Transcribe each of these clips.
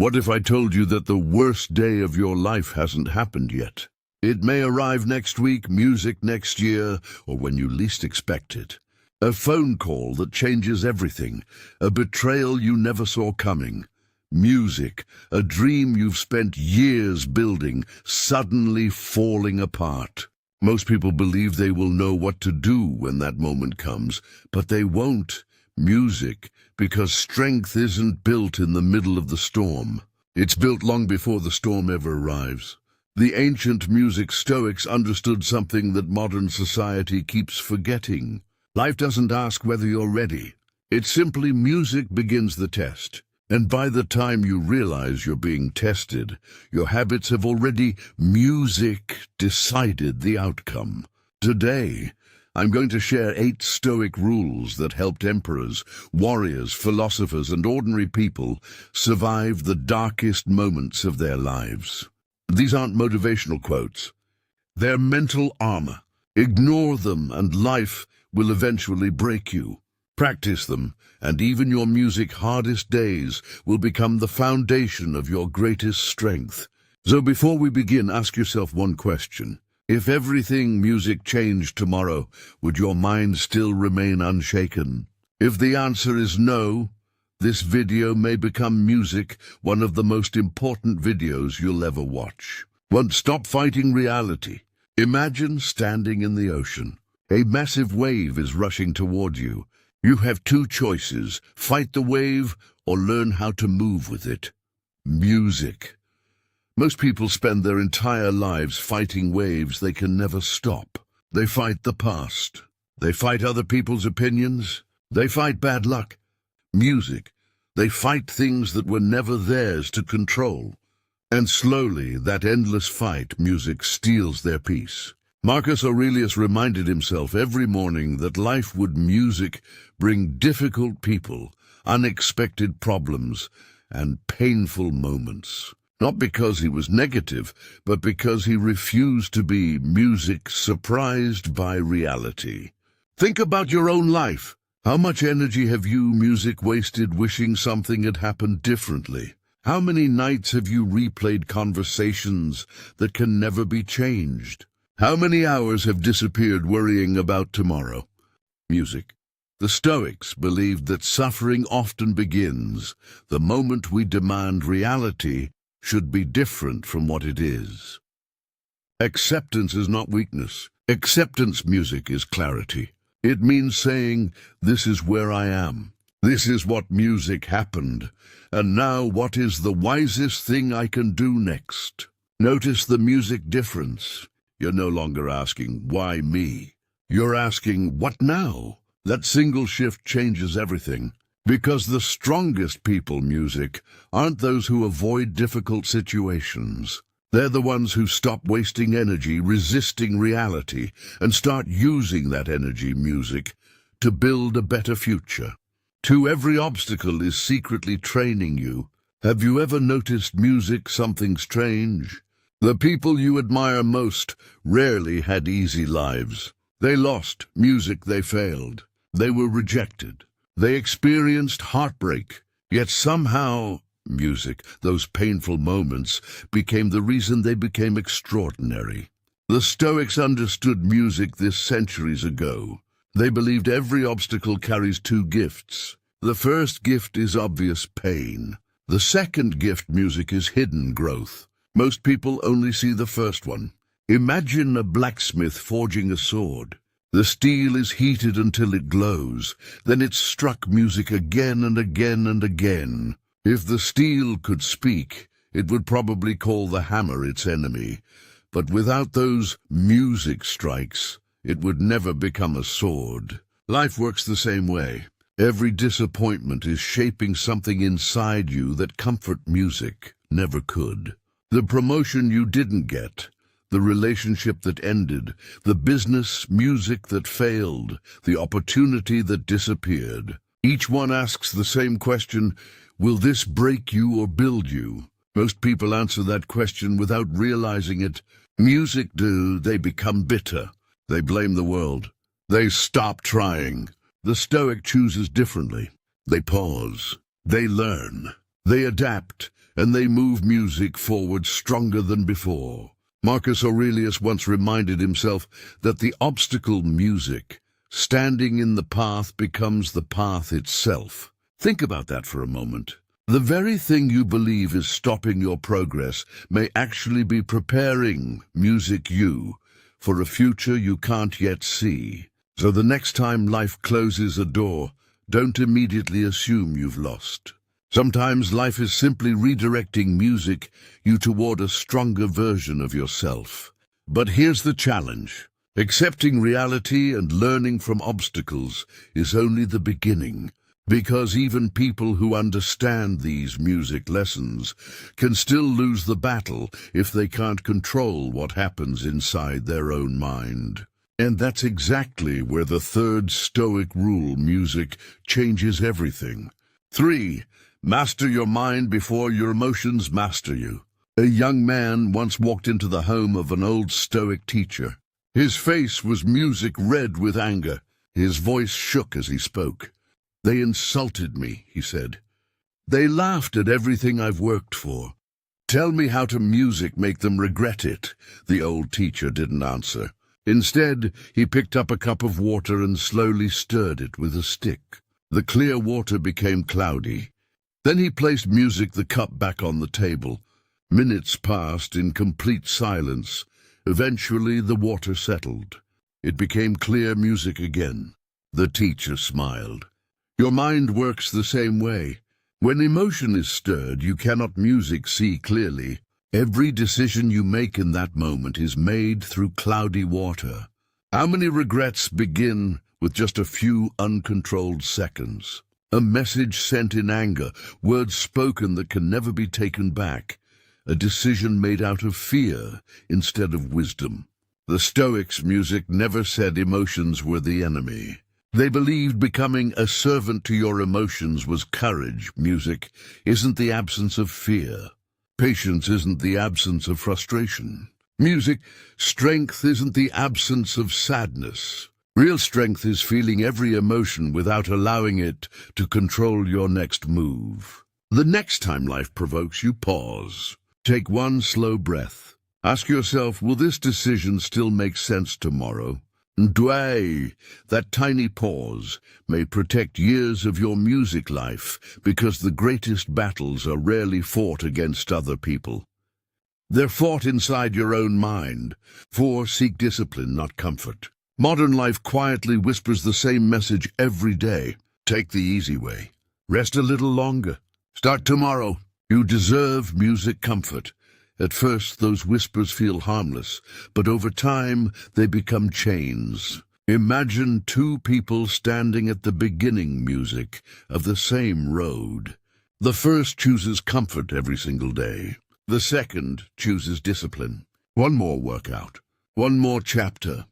What if I told you that the worst day of your life hasn't happened yet? It may arrive next week, music next year, or when you least expect it. A phone call that changes everything, a betrayal you never saw coming. Music, a dream you've spent years building, suddenly falling apart. Most people believe they will know what to do when that moment comes, but they won't. Music, because strength isn't built in the middle of the storm. It's built long before the storm ever arrives. The ancient music Stoics understood something that modern society keeps forgetting. Life doesn't ask whether you're ready. It's simply music begins the test. And by the time you realize you're being tested, your habits have already decided the outcome. Today, I'm going to share 8 Stoic rules that helped emperors, warriors, philosophers, and ordinary people survive the darkest moments of their lives. These aren't motivational quotes. They're mental armor. Ignore them, and life will eventually break you. Practice them, and even your music's hardest days will become the foundation of your greatest strength. So before we begin, ask yourself one question. If everything music changed tomorrow, would your mind still remain unshaken? If the answer is no, this video may become music, one of the most important videos you'll ever watch. Stop fighting reality. Imagine standing in the ocean. A massive wave is rushing toward you. You have 2 choices: fight the wave or learn how to move with it. Music. Most people spend their entire lives fighting waves they can never stop. They fight the past. They fight other people's opinions. They fight bad luck. Music. They fight things that were never theirs to control. And slowly, that endless fight, music steals their peace. Marcus Aurelius reminded himself every morning that life would music bring difficult people, unexpected problems, and painful moments. Not because he was negative, but because he refused to be music surprised by reality. Think about your own life. How much energy have you, music, wasted wishing something had happened differently? How many nights have you replayed conversations that can never be changed? How many hours have disappeared worrying about tomorrow? Music. The Stoics believed that suffering often begins the moment we demand reality should be different from what it is. Acceptance is not weakness. Acceptance music is clarity. It means saying, this is where I am. This is what music happened. And now what is the wisest thing I can do next? Notice the music difference. You're no longer asking, why me? You're asking, what now? That single shift changes everything. Because the strongest people music aren't those who avoid difficult situations. They're the ones who stop wasting energy resisting reality and start using that energy music to build a better future. To every obstacle is secretly training you. Have you ever noticed music something strange? The people you admire most rarely had easy lives. They lost music, they failed. They were rejected. They experienced heartbreak. Yet somehow, music, those painful moments, became the reason they became extraordinary. The Stoics understood music this centuries ago. They believed every obstacle carries 2 gifts. The first gift is obvious pain. The second gift, music, is hidden growth. Most people only see the first one. Imagine a blacksmith forging a sword. The steel is heated until it glows. Then it's struck music again and again and again. If the steel could speak, it would probably call the hammer its enemy. But without those music strikes, it would never become a sword. Life works the same way. Every disappointment is shaping something inside you that comfort music never could. The promotion you didn't get, the relationship that ended, the business music that failed, the opportunity that disappeared. Each one asks the same question, will this break you or build you? Most people answer that question without realizing it. Music they become bitter. They blame the world. They stop trying. The Stoic chooses differently. They pause. They learn. They adapt. and they move music forward stronger than before. Marcus Aurelius once reminded himself that the obstacle music, standing in the path, becomes the path itself. Think about that for a moment. The very thing you believe is stopping your progress may actually be preparing you for a future you can't yet see. So the next time life closes a door, don't immediately assume you've lost. Sometimes life is simply redirecting you toward a stronger version of yourself. But here's the challenge. Accepting reality and learning from obstacles is only the beginning, because even people who understand these music lessons can still lose the battle if they can't control what happens inside their own mind. And that's exactly where the third Stoic rule, music, changes everything. 3. Master your mind before your emotions master you. A young man once walked into the home of an old Stoic teacher. His face was music red with anger. His voice shook as he spoke. "They insulted me," he said. "They laughed at everything I've worked for. Tell me how to music make them regret it." The old teacher didn't answer. Instead, he picked up a cup of water and slowly stirred it with a stick. The clear water became cloudy. Then he placed the cup back on the table. Minutes passed in complete silence. Eventually, the water settled. It became clear music again. The teacher smiled. Your mind works the same way. When emotion is stirred, you cannot see clearly. Every decision you make in that moment is made through cloudy water. How many regrets begin with just a few uncontrolled seconds? A message sent in anger, words spoken that can never be taken back, a decision made out of fear instead of wisdom. The Stoics' music never said emotions were the enemy. They believed becoming a servant to your emotions was courage. Music isn't the absence of fear. Patience isn't the absence of frustration. Strength isn't the absence of sadness. Real strength is feeling every emotion without allowing it to control your next move. The next time life provokes you, pause. Take one slow breath. Ask yourself, will this decision still make sense tomorrow? That tiny pause may protect years of your music life, because the greatest battles are rarely fought against other people. They're fought inside your own mind. 4. Seek discipline, not comfort. Modern life quietly whispers the same message every day. Take the easy way. Rest a little longer. Start tomorrow. You deserve comfort. At first, those whispers feel harmless, but over time, they become chains. Imagine two people standing at the beginning of the same road. The first chooses comfort every single day. The second chooses discipline. One more workout. One more chapter.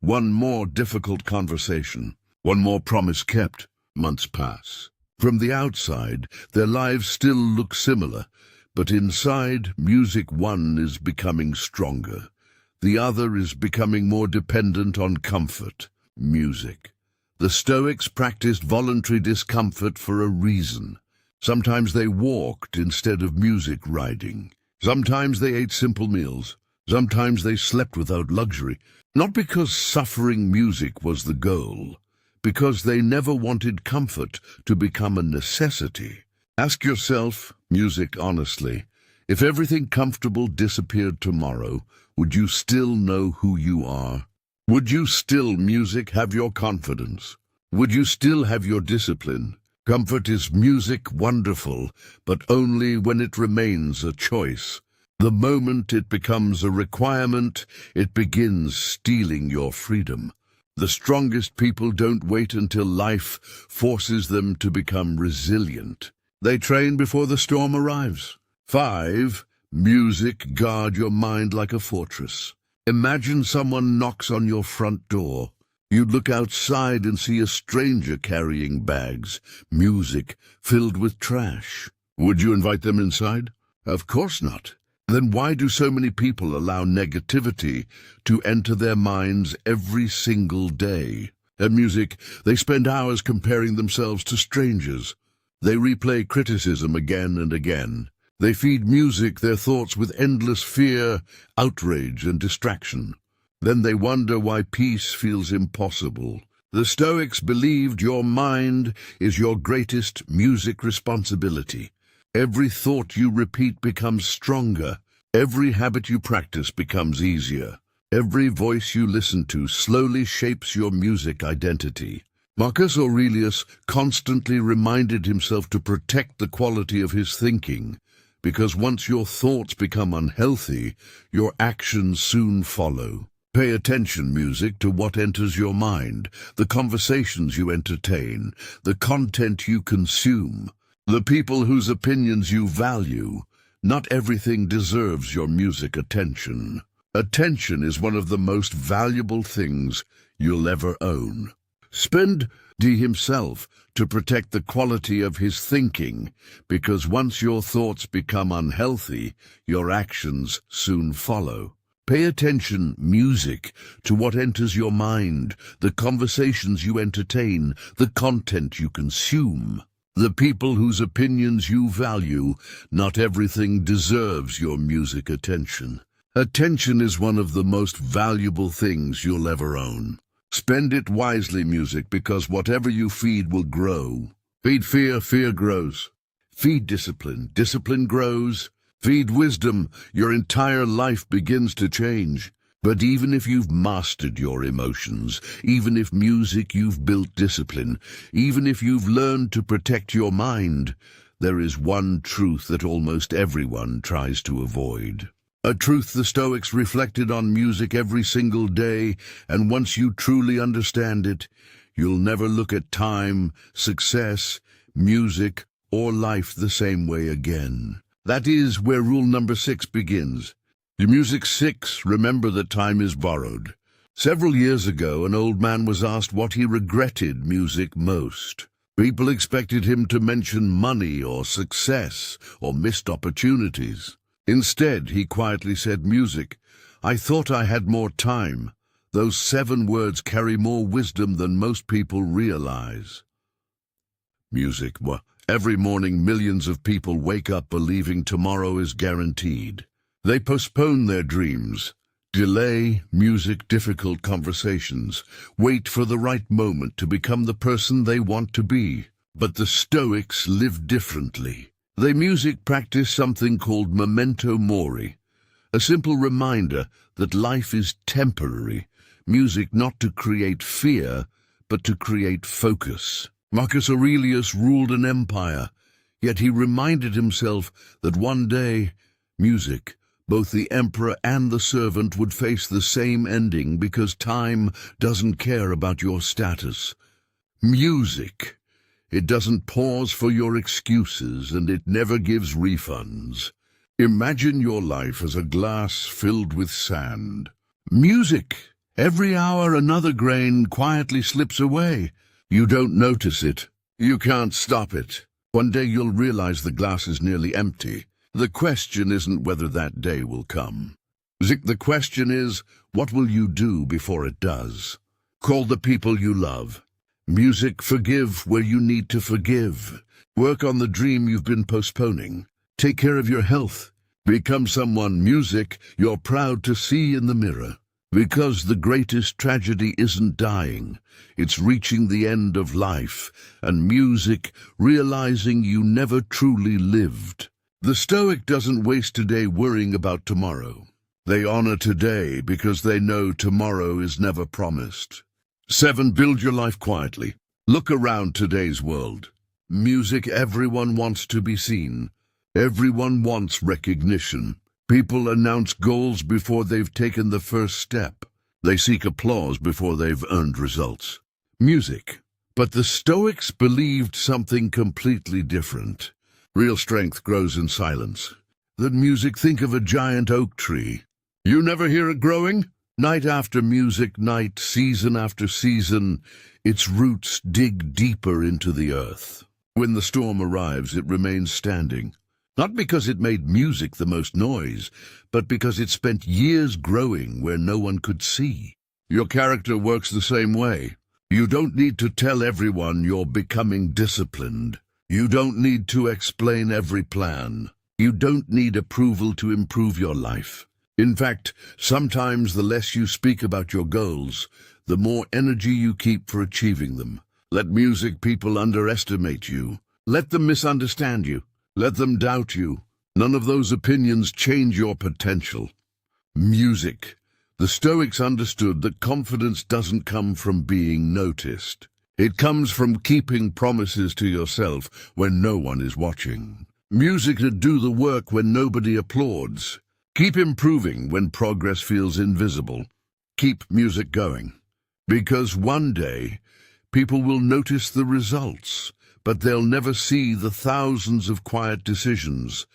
One more difficult conversation. One more promise kept. Months pass. From the outside, their lives still look similar. But inside, one is becoming stronger. The other is becoming more dependent on comfort. The Stoics practiced voluntary discomfort for a reason. Sometimes they walked instead of riding. Sometimes they ate simple meals. Sometimes they slept without luxury. Not because suffering was the goal, because they never wanted comfort to become a necessity. Ask yourself, honestly, if everything comfortable disappeared tomorrow, would you still know who you are? Would you still have your confidence? Would you still have your discipline? Comfort is wonderful, but only when it remains a choice. The moment it becomes a requirement, it begins stealing your freedom. The strongest people don't wait until life forces them to become resilient. They train before the storm arrives. 5. Guard your mind like a fortress. Imagine someone knocks on your front door. You'd look outside and see a stranger carrying bags, filled with trash. Would you invite them inside? Of course not. Then why do so many people allow negativity to enter their minds every single day? At they spend hours comparing themselves to strangers. They replay criticism again and again. They feed music their thoughts with endless fear, outrage, and distraction. Then they wonder why peace feels impossible. The Stoics believed your mind is your greatest music responsibility. Every thought you repeat becomes stronger. Every habit you practice becomes easier. Every voice you listen to slowly shapes your music identity. Marcus Aurelius constantly reminded himself to protect the quality of his thinking, because once your thoughts become unhealthy, your actions soon follow. Pay attention, music, to what enters your mind, the conversations you entertain, the content you consume, the people whose opinions you value. Not everything deserves your music attention. Attention is one of the most valuable things you'll ever own. Spend D himself to protect the quality of his thinking, because once your thoughts become unhealthy, your actions soon follow. Pay attention, music, to what enters your mind, the conversations you entertain, the content you consume, the people whose opinions you value. Not everything deserves your music attention. Attention is one of the most valuable things you'll ever own. Spend it wisely, music, because whatever you feed will grow. Feed fear, fear grows. Feed discipline, discipline grows. Feed wisdom, your entire life begins to change. But even if you've mastered your emotions, even if music you've built discipline, even if you've learned to protect your mind, there is one truth that almost everyone tries to avoid. A truth the Stoics reflected on music every single day, and once you truly understand it, you'll never look at time, success, music, or life the same way again. That is where rule number 6 begins. The music 6, remember that time is borrowed. Several years ago, an old man was asked what he regretted music most. People expected him to mention money or success or missed opportunities. Instead, he quietly said, "Music. I thought I had more time." Those 7 words carry more wisdom than most people realize. Music. Every morning, millions of people wake up believing tomorrow is guaranteed. They postpone their dreams, delay music, difficult conversations, wait for the right moment to become the person they want to be. But the Stoics live differently. They music practice something called memento mori, a simple reminder that life is temporary. Music not to create fear, but to create focus. Marcus Aurelius ruled an empire, yet he reminded himself that one day, music, both the emperor and the servant, would face the same ending, because time doesn't care about your status. Music, it doesn't pause for your excuses, and it never gives refunds. Imagine your life as a glass filled with sand. Music, every hour another grain quietly slips away. You don't notice it. You can't stop it. One day you'll realize the glass is nearly empty. The question isn't whether that day will come. The question is, what will you do before it does? Call the people you love. Music, forgive where you need to forgive. Work on the dream you've been postponing. Take care of your health. Become someone, music, you're proud to see in the mirror. Because the greatest tragedy isn't dying, it's reaching the end of life, and music, realizing you never truly lived. The Stoic doesn't waste a day worrying about tomorrow. They honor today because they know tomorrow is never promised. 7. Build your life quietly. Look around today's world. Music, everyone wants to be seen. Everyone wants recognition. People announce goals before they've taken the first step. They seek applause before they've earned results. Music. But the Stoics believed something completely different. Real strength grows in silence. That music, think of a giant oak tree. You never hear it growing? Night after music night, season after season, its roots dig deeper into the earth. When the storm arrives, it remains standing. Not because it made music the most noise, but because it spent years growing where no one could see. Your character works the same way. You don't need to tell everyone you're becoming disciplined. You don't need to explain every plan. You don't need approval to improve your life. In fact, sometimes the less you speak about your goals, the more energy you keep for achieving them. Let music people underestimate you. Let them misunderstand you. Let them doubt you. None of those opinions change your potential. Music. The Stoics understood that confidence doesn't come from being noticed. It comes from keeping promises to yourself when no one is watching. Music to do the work when nobody applauds. Keep improving when progress feels invisible. Keep music going. Because one day, people will notice the results, but they'll never see the thousands of quiet decisions,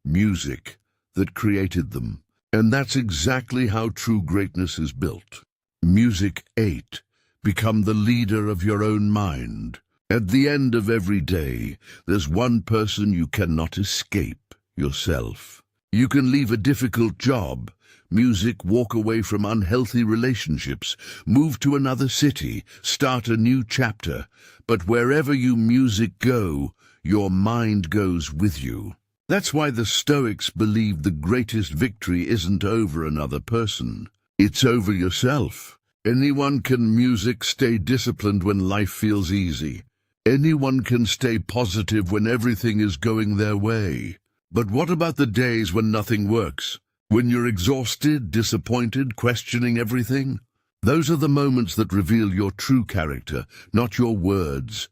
music, that created them. And that's exactly how true greatness is built. Music 8. Become the leader of your own mind. At the end of every day, there's one person you cannot escape: yourself. You can leave a difficult job, music, walk away from unhealthy relationships, move to another city, start a new chapter. But wherever you music go, your mind goes with you. That's why the Stoics believed the greatest victory isn't over another person. It's over yourself. Anyone can music stay disciplined when life feels easy. Anyone can stay positive when everything is going their way. But what about the days when nothing works? When you're exhausted, disappointed, questioning everything? Those are the moments that reveal your true character, not your words,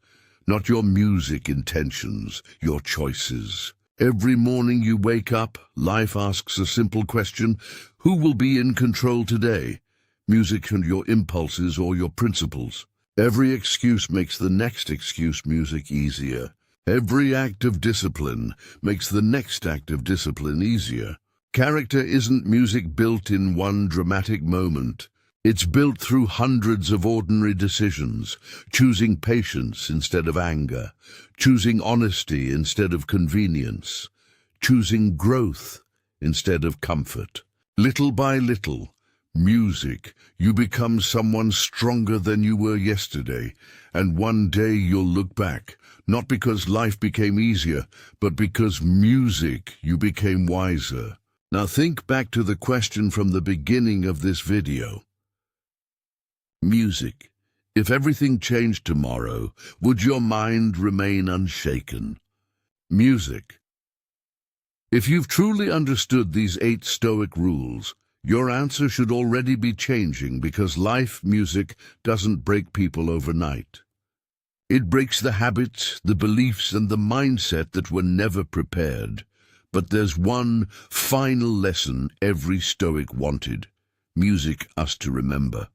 not your music intentions, your choices. Every morning you wake up, life asks a simple question: who will be in control today? Music and your impulses or your principles? Every excuse makes the next excuse music easier. Every act of discipline makes the next act of discipline easier. Character isn't music built in one dramatic moment. It's built through hundreds of ordinary decisions, choosing patience instead of anger, choosing honesty instead of convenience, choosing growth instead of comfort. Little by little, music, you become someone stronger than you were yesterday, and one day you'll look back, not because life became easier, but because music, you became wiser. Now think back to the question from the beginning of this video. Music. If everything changed tomorrow, would your mind remain unshaken? Music. If you've truly understood these 8 Stoic rules, your answer should already be changing, because life music doesn't break people overnight. It breaks the habits, the beliefs, and the mindset that were never prepared. But there's one final lesson every Stoic wanted music us to remember.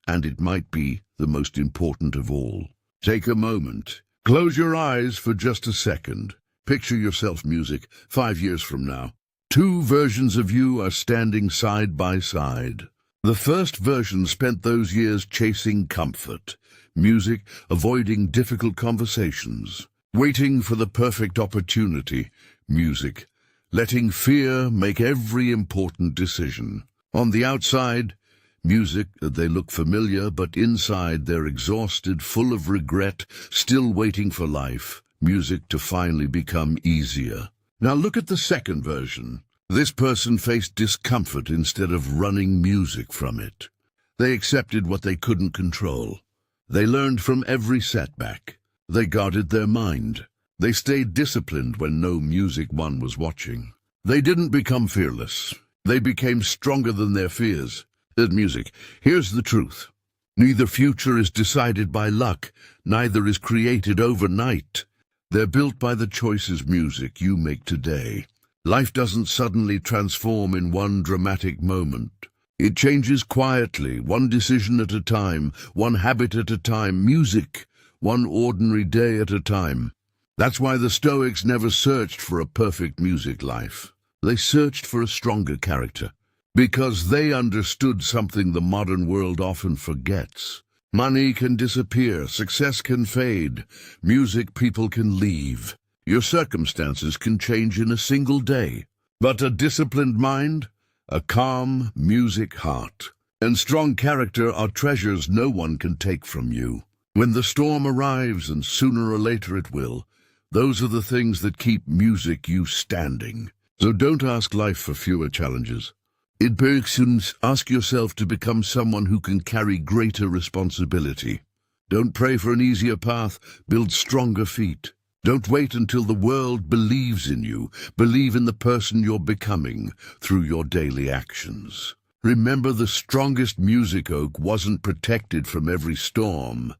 And it might be the most important of all. Take a moment. Close your eyes for just a second. Picture yourself, music, 5 years from now. 2 versions of you are standing side by side. The first version spent those years chasing comfort, music, avoiding difficult conversations, waiting for the perfect opportunity, music, letting fear make every important decision. On the outside, music, they look familiar, but inside they're exhausted, full of regret, still waiting for life, music, to finally become easier. Now look at the second version. This person faced discomfort instead of running music from it. They accepted what they couldn't control. They learned from every setback. They guarded their mind. They stayed disciplined when no music one was watching. They didn't become fearless. They became stronger than their fears. Music. Here's the truth. Neither future is decided by luck, neither is created overnight. They're built by the choices music you make today. Life doesn't suddenly transform in one dramatic moment. It changes quietly, one decision at a time, one habit at a time, music, one ordinary day at a time. That's why the Stoics never searched for a perfect music life. They searched for a stronger character. Because they understood something the modern world often forgets. Money can disappear, success can fade, music people can leave. Your circumstances can change in a single day. But a disciplined mind, a calm music heart, and strong character are treasures no one can take from you. When the storm arrives, and sooner or later it will, Those are the things that keep music you standing. So don't ask life for fewer challenges. In persons, ask yourself to become someone who can carry greater responsibility. Don't pray for an easier path, build stronger feet. Don't wait until the world believes in you. Believe in the person you're becoming through your daily actions. Remember, the strongest music oak wasn't protected from every storm.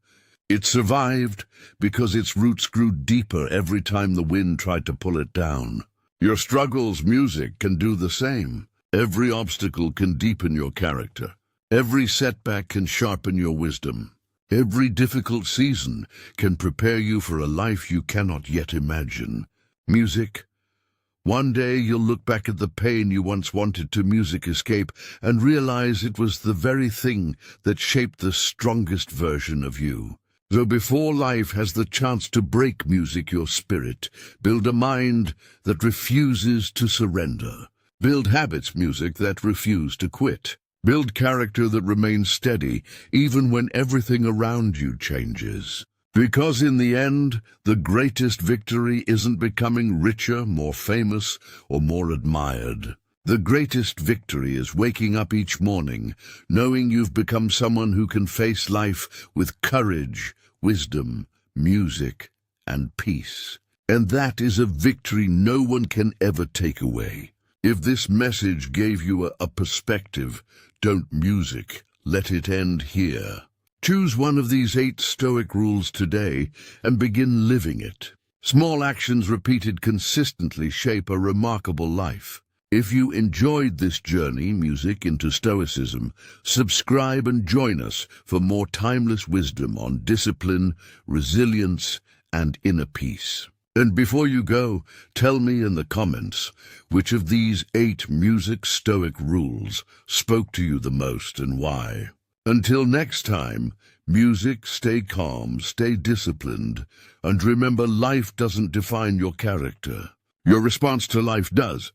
It survived because its roots grew deeper every time the wind tried to pull it down. Your struggles, music, can do the same. Every obstacle can deepen your character. Every setback can sharpen your wisdom. Every difficult season can prepare you for a life you cannot yet imagine. Music. One day you'll look back at the pain you once wanted to music escape and realize it was the very thing that shaped the strongest version of you. So before life has the chance to break music your spirit, build a mind that refuses to surrender. Build habits, music, that refuse to quit. Build character that remains steady even when everything around you changes. Because in the end, the greatest victory isn't becoming richer, more famous, or more admired. The greatest victory is waking up each morning, knowing you've become someone who can face life with courage, wisdom, music, and peace. And that is a victory no one can ever take away. If this message gave you a perspective, don't music, let it end here. Choose one of these 8 Stoic rules today and begin living it. Small actions repeated consistently shape a remarkable life. If you enjoyed this journey, music, into Stoicism, subscribe and join us for more timeless wisdom on discipline, resilience, and inner peace. And before you go, tell me in the comments which of these 8 music Stoic rules spoke to you the most and why. Until next time, music, stay calm, stay disciplined, and remember, life doesn't define your character. Your response to life does.